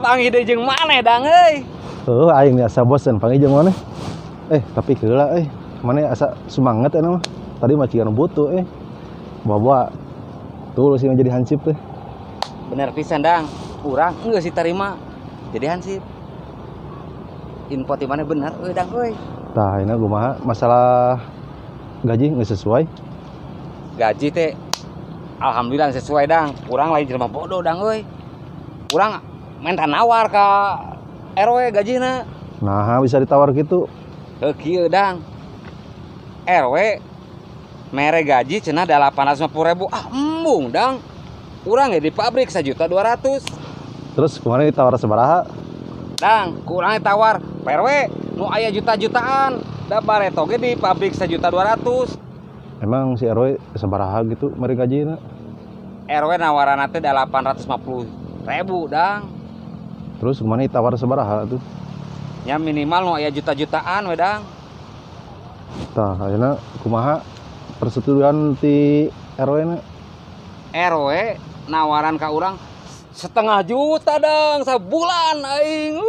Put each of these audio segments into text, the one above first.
panggil deui jeung maneh dang euy. Aing asa bosen panggil jeung maneh. Tapi keula maneh asa semangat mah. Tadi mah cigan butuh bawa tuh sih jadi hansip teh. Bener pisan dang. Urang geus diterima jadi hansip. Info ti maneh bener euy dang euy. Tah ini kumaha masalah gaji nggak sesuai. Gaji teh alhamdulillah sesuai dang. Urang lain jelema bodoh dang euy. Urang minta nawar ka RW gajina. Nah, bisa ditawar gitu. Heuh kieu dang. RW mere gaji cenah 850.000. Embung dang. Urang di pabrik 1.200.000. Terus kemarin ditawar sabaraha? Dang, kurang tawar PRW nu aya juta-jutaan. Da bareto ge di pabrik 1.200.000. Emang si RW sabaraha gitu mari gajina? RW nawaran teh 850.000 dang. Terus kemana ditawar sabaraha tuh? Ya minimal nu aya juta-jutaan we dang. Tah ayeuna kumaha persetujuan ti RW na? RW nawaran ka urang 1,5 juta dang sabulan aing.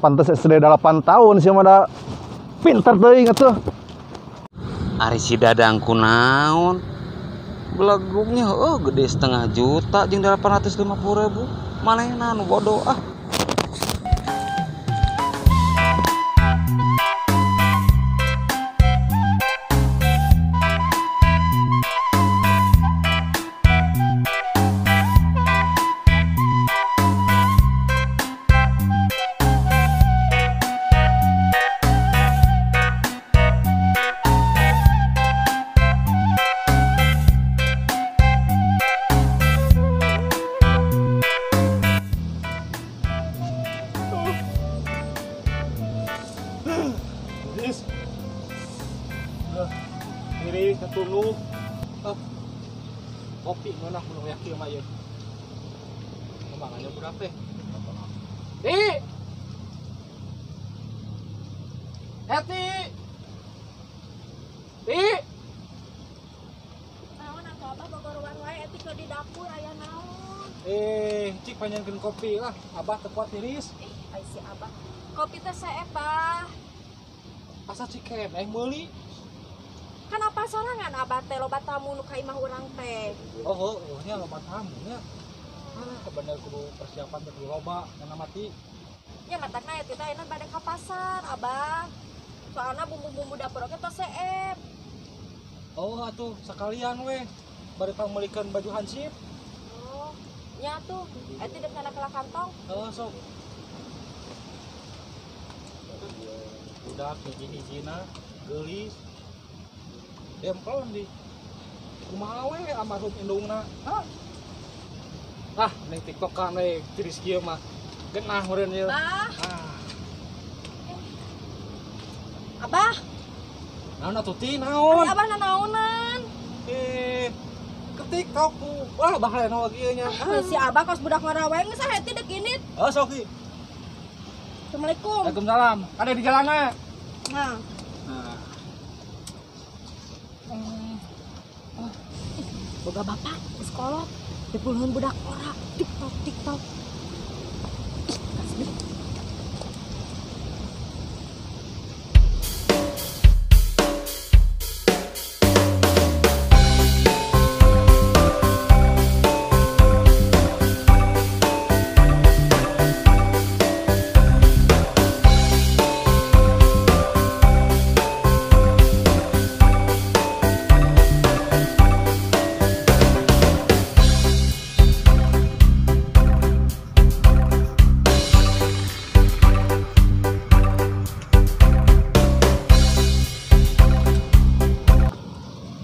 Pantes SD 8 tahun sih mah da pinter teuing atuh. Ari si Dadang kunaon? Belegungnya gede 1,5 juta jeung 850.000. Manehna nu bodoh ah. Diri ketulu kopi mana kuno yakin mah ya. Kembangannya budak teh. Hati. Naon atuh Abah gogorowan wae eti ke di dapur aya naon? Cik panjangkeun kopi lah, Abah teu kuat tiris. Ai si Abah. Kopi teh sae, Bah. Asa cik keneh meuli. Kan apa sorangan Abah teh loba tamu nu ka imah urang teh. Oh, nya loba tamu nya. Bener kudu persiapan teh loba kana mati. Ya matakna eta teh enak bade ka pasar, Abah. Soalna bumbu-bumbu dapur oge tos seep. Oh, atuh sakalian we. Bari pameulikeun baju hansip. Oh, nya tuh. Eta deuk kana kala kantong. Sok. Budak hiji-hijina geulis. Dempel di kumaha we almarhum indungna. Ning TikTok kan we tiris kieu mah. Genah meureun ieu. Abah. Naon atuh ti naon? Abah nanaonan. Ke TikTok ku. Wah, bahalena lagi nya. Si Abah kos budak ngarawe geus heti deuk init. Sok ki. Assalamualaikum. Waalaikumsalam. Ada di jalan we. Nah. Boga bapak di sekolah dipulun budak ora TikTok.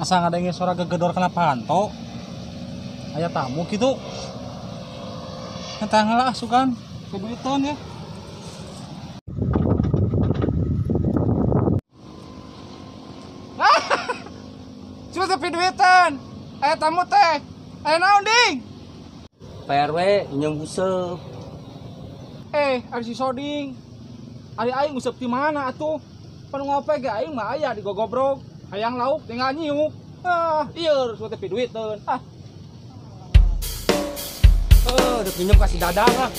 Asa ngadenge suara gegedor kana panto. Aya tamu kitu. Eta ngalah asukan keduiton ya. Cuma tepi duitan. Aya tamu teh. Aya naon ding? PRW nyeung useup. Ari si Soding. Ari aing useup di mana atuh? Panu ngope ge aing mah aya di Gogobrog. Hayang lauk tinggal nyiuk. Iya harus tepi duitan. Udah pinjam kasih dadang lah.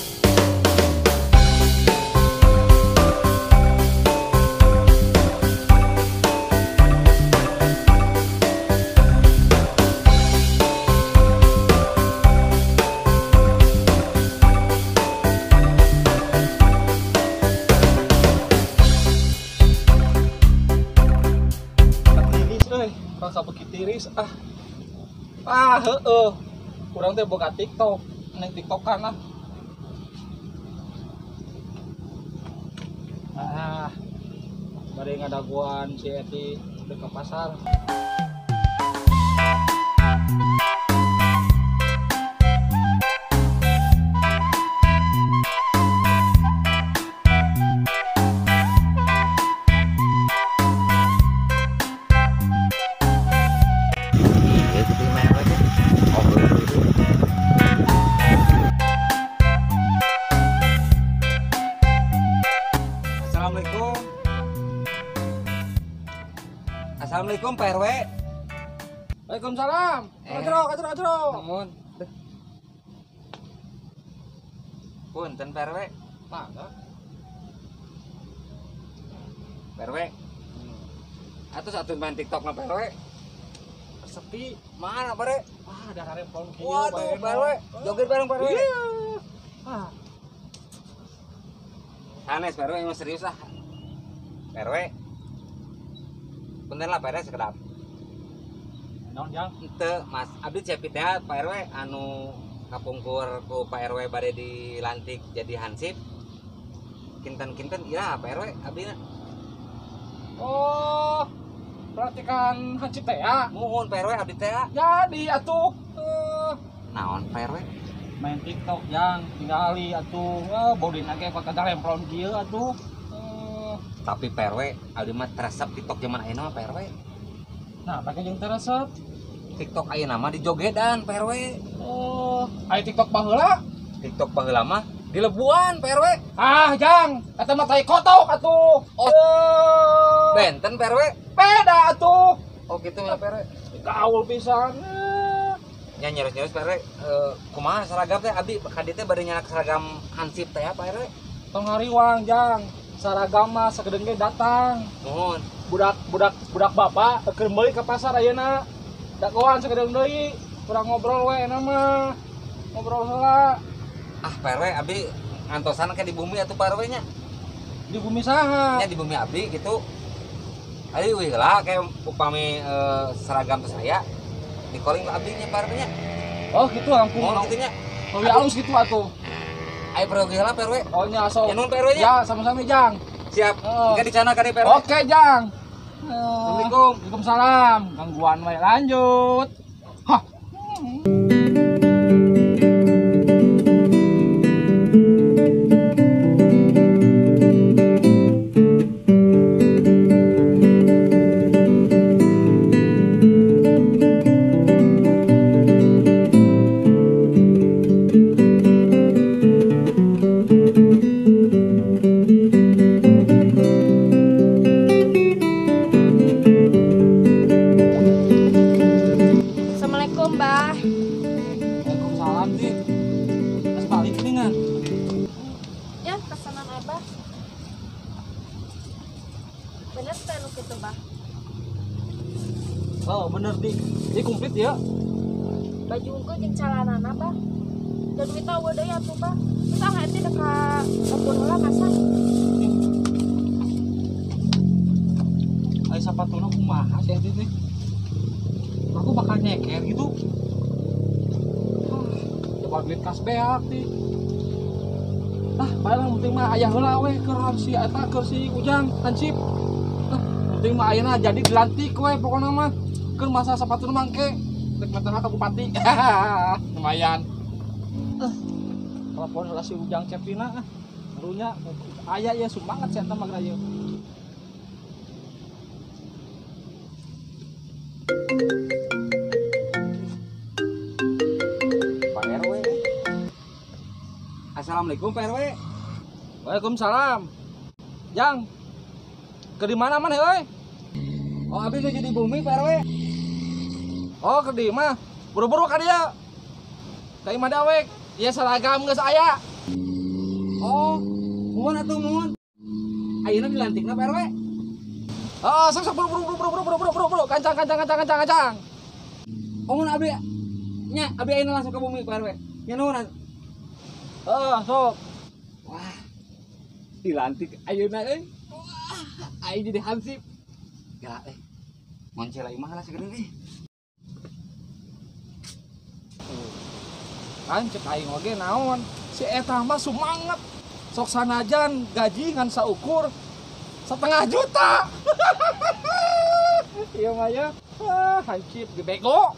Rasa begitu tiris kurang teh boga TikTok neng TikTokan lah bade ngadaguan si Eti udah ke pasar. Assalamualaikum Pak RW. Waalaikumsalam. Kacero. Namun. Punten Pak RW. Mana? Pak RW. Atuh satu main TikTok na Pak RW. Sepi. Mana Pak RW? Ada harempong kieu. Waduh Pak RW. Joget bareng Pak RW. Iya. Sanes Pak RW emang serius lah. Pak RW. Punten lah Pak RW sekedap. Naon jang? Ente Mas abdi cepit ya Pak RW anu kapungkur ku Pak RW bade dilantik jadi hansip. Kinten-kinten iya Pak RW abdina. Oh, perhatikan hansip teh ya. Muhun Pak RW abdi teh. Jadi atuh Naon Pak RW? main TikTok yang tinggali atuh bodin age kok kada remplon kieu atuh. Tapi Pak RW abdi mah teresep TikTok zaman ayeuna mah Pak RW. Nah, pakai jeung teresep. TikTok ayeuna mah dijogedan Pak RW. Oh, aya TikTok baheula. TikTok baheula mah di lebuan Pak RW. Jang, eta mah tai kotok atuh. Benten Pak RW. Beda atuh. Oh gitu ya Pak RW. Gaul pisan. Nya nyeres-nyeres Pak RW. Kumaha seragam teh abdi kadi teh bade nyana seragam hansip teh ya Pak RW. Tong hariwang Jang. Saragam mah sakedeung ge datang. Nuhun. Budak bapak keur meuli ka pasar ayeuna. Dagoan sakedeung deui. Kurang ngobrol we enak mah. Ngobrol heula. Pak RW abdi ngantosan ke di bumi atuh Pak RW nya. Di bumi saha? Nya di bumi abdi gitu. Ari wih lah kayak upami seragam teh saya di calling lah abdi nya Pak RW nya. Oh gitu langsung. Mohon gitu nya. Oh ya halus gitu atuh. Ayo pergi lah Pak RW. Oh nya sok. Ya nuhun Pak RW nya. Ya sama-sama Jang. Siap. Enggak di sana kali Pak RW. Oke Jang. Assalamualaikum. Waalaikumsalam. Gangguan we lanjut. Hah. Assalamualaikum Mbah. Waalaikumsalam Dik. Mas balik dengan. Ya pesanan Abah. Bener teh nu kitu Mbah. Oh bener Dik. Ini komplit ya. Baju unggul jeung calanana Mbah. Dan kita eueuh deui atuh Mbah. Terus ah teh deka kebun heula masak. Ai sapatuna kumaha sih Dik teh? Aku bakal nyeker gitu. Coba duit kas beak Dik. Padahal penting mah aya heula we keur si eta keur si Ujang hansip. Penting mah ayeuna jadi dilantik we pokona mah. Keur masa sapatuna mangke rek metana ka bupati. Lumayan. Telepon heula si Ujang Cepina harunya aya ya sumbangat si eta mah geura ieu. Pak RW. Assalamualaikum Pak RW. Waalaikumsalam. Jang. Ke di mana man euy? Oh abdi nu jadi bumi Pak RW. Oh, ke di mah. Buru-buru ka dieu. Ka imah dawek. Iya seragam geus aya. Oh, mohon atuh mohon. Ayeuna dilantikna Pak RW. Oh, sok buru kancang. Oh, mun abdi nya abdi ayeuna langsung ke bumi Pak RW. Nya nuhun. Sok. Wah. Dilantik ayeuna euy. Wah, aing jadi hansip. Ya moncel aing mah lah segeureun euy. Kan cek aing oge naon? Si eta mah sumanget. Sok sanajan gaji ngan saukur 1,5 juta. Iya mah ya. Hancip gebego.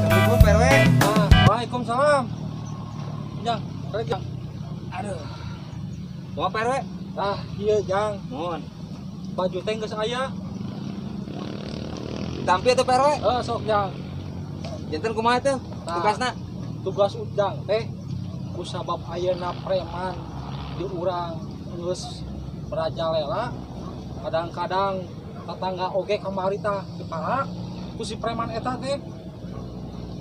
Assalamualaikum Pak RW. Waalaikumsalam. Jang, Jang. Aduh. Kumaha Pak RW? Iya Jang. Mohon. Baju teh geus aya. Ditampi atuh Pak RW. Sok Jang. Janten kumaha teh? Tugasna. Tugas Ujang teh kusabab ayeuna preman di urang geus merajalela. Kadang-kadang tetangga oge kamari tah dipara ku si preman eta teh.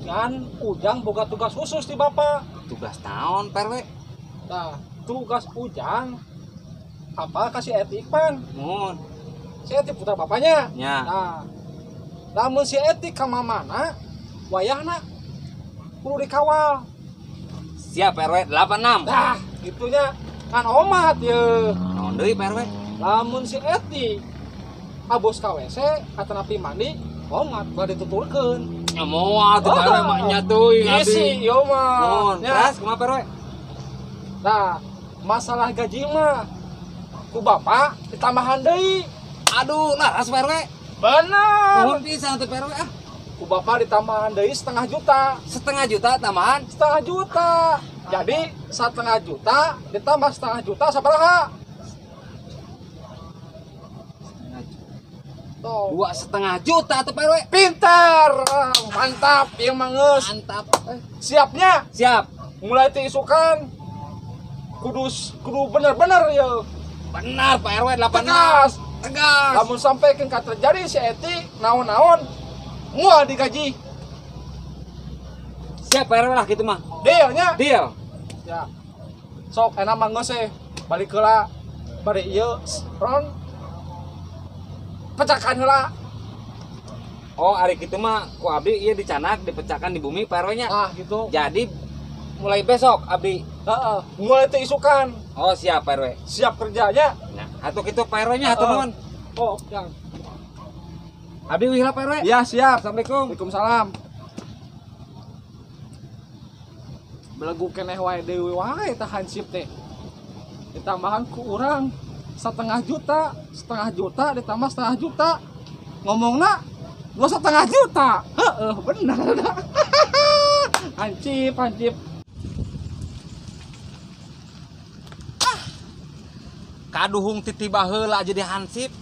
Dan Ujang boga tugas khusus di Bapak. Tugas naon Pak RW? Nah, tugas Ujang apa kasih etik pan? Mohon. Si etik putra bapaknya. Nya. Nah, lamun si etik ka mamana, wayahna kudu dikawal. Siap Pak RW 86. Nah, gitunya kan omat ye. Naon deui Pak RW? Lamun si etik abos ka WC atanapi mandi, omat bade dituturkeun. Ya moal tuh Pak RW maknya tuh. Isi yo mah. Mohon. Ya. Terus kumaha Pak RW? Nah, masalah gaji mah ku bapak ditambahan deui. Aduh, laras Pak RW. Bener. Mohon pisan tuh Pak RW ah. Ku bapak ditambahan deui 1,5 juta. 1,5 juta tambahan. 1,5 juta. Jadi 1,5 juta ditambah 1,5 juta sabaraha? Tuh. 2,5 juta tuh Pak RW. Pintar. Mantap, ieu mah geus. Mantap. Siapnya Siap. mulai ti isukan kudu bener-bener ya. Benar Pak RW 86. Tegas. Tegas. Lamun sampai kan terjadi si Eti naon-naon mual digaji. Siap Pak RW lah gitu mah. Dealnya. Deal. Ya. Sok enak mah geus balik heula bari ieu ron pecahkan heula. Oh, hari gitu mah ku abdi ieu dicanak dipecahkan di bumi Pak RW nya. Ah gitu. Jadi mulai besok abdi. Heeh. Mulai teh isukan. Oh, siap Pak RW. Siap kerjanya. Nah, atuh kitu Pak RW nya atuh nuhun. Oh, yang. Abdi wihla Pak RW. Ya, siap. Assalamualaikum. Waalaikumsalam. Belegu keneh wae deui wae tah hansip teh. Ditambahan ku urang 1,5 juta, 1,5 juta ditambah 1,5 juta. Ngomongna 2,5 juta. Heeh, bener. Hancip. Kaduhung titiba heula jadi hansip.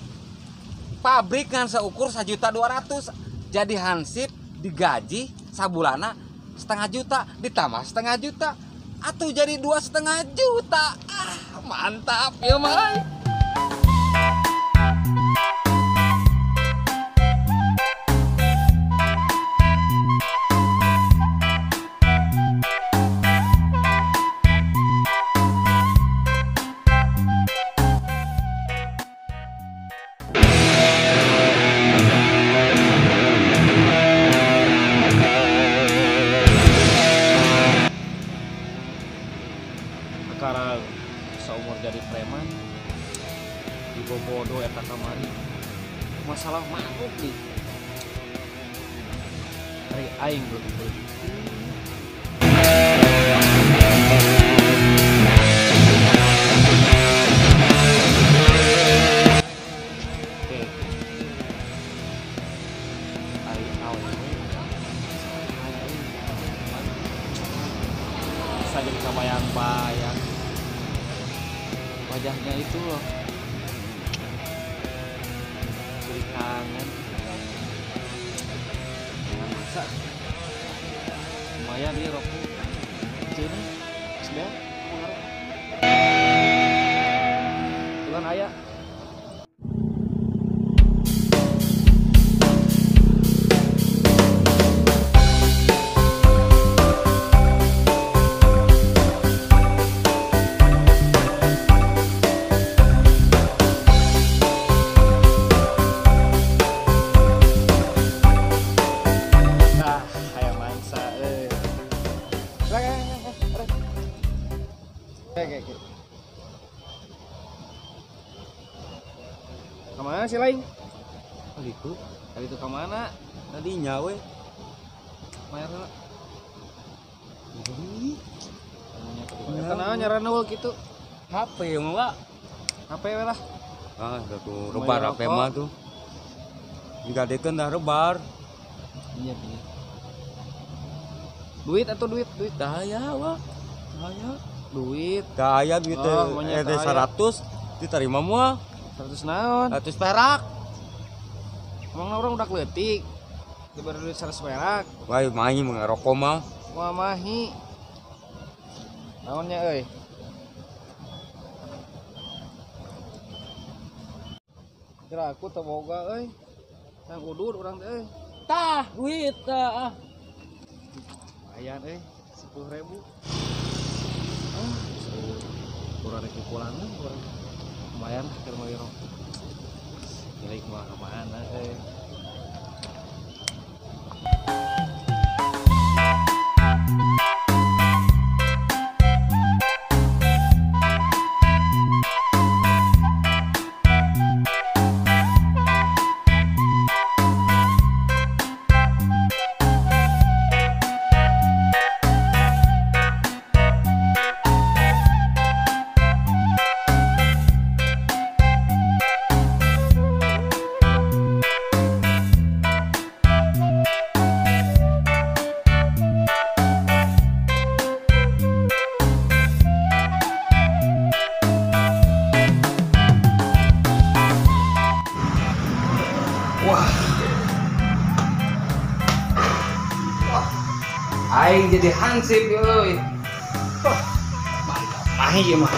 Pabrik kan seukur 1.200.000. Jadi hansip digaji sabulana 1,5 juta ditambah 1,5 juta. Atuh jadi 2,5 juta. Mantap ya mah. Sekarang seumur jadi preman dibobodo eta kamari masalah makhluk nih hari aing belum oke jadi kebayang-bayang wajahnya itu loh. Jadi kangen. Nah, masa lumayan dia rokok sini sudah tuhan ayah. Kemana sih lain? Oh gitu. Kali itu kemana? Tadinya we. Mayarna. Ya. Kenapa nyarana wul gitu? HP mah, Pak. HP we lah. Ah, tuh Mau rebar rokok. HP mah tuh. Digadekeun dah rebar. Iya, iya. Duit atau duit? Duit. Daya, Pak. Daya. Duit. Daya duit Oh, banyak teh daya. 100 diterima moal. 100 naon? 100 perak. Emang orang udah kletik. Diberi duit 100 perak. Wah, main mengerokok mah. Wah mahi. Naonnya euy? Kira aku teu boga euy. Yang udur urang teh euy. Tah, duit tah. Lumayan euy, 10.000. Kurang rek pulang kurang. Lumayan keur meuli rokok. Milik mah kemana euy? Aing jadi hansip euy. Mantap. Mah ieu mah.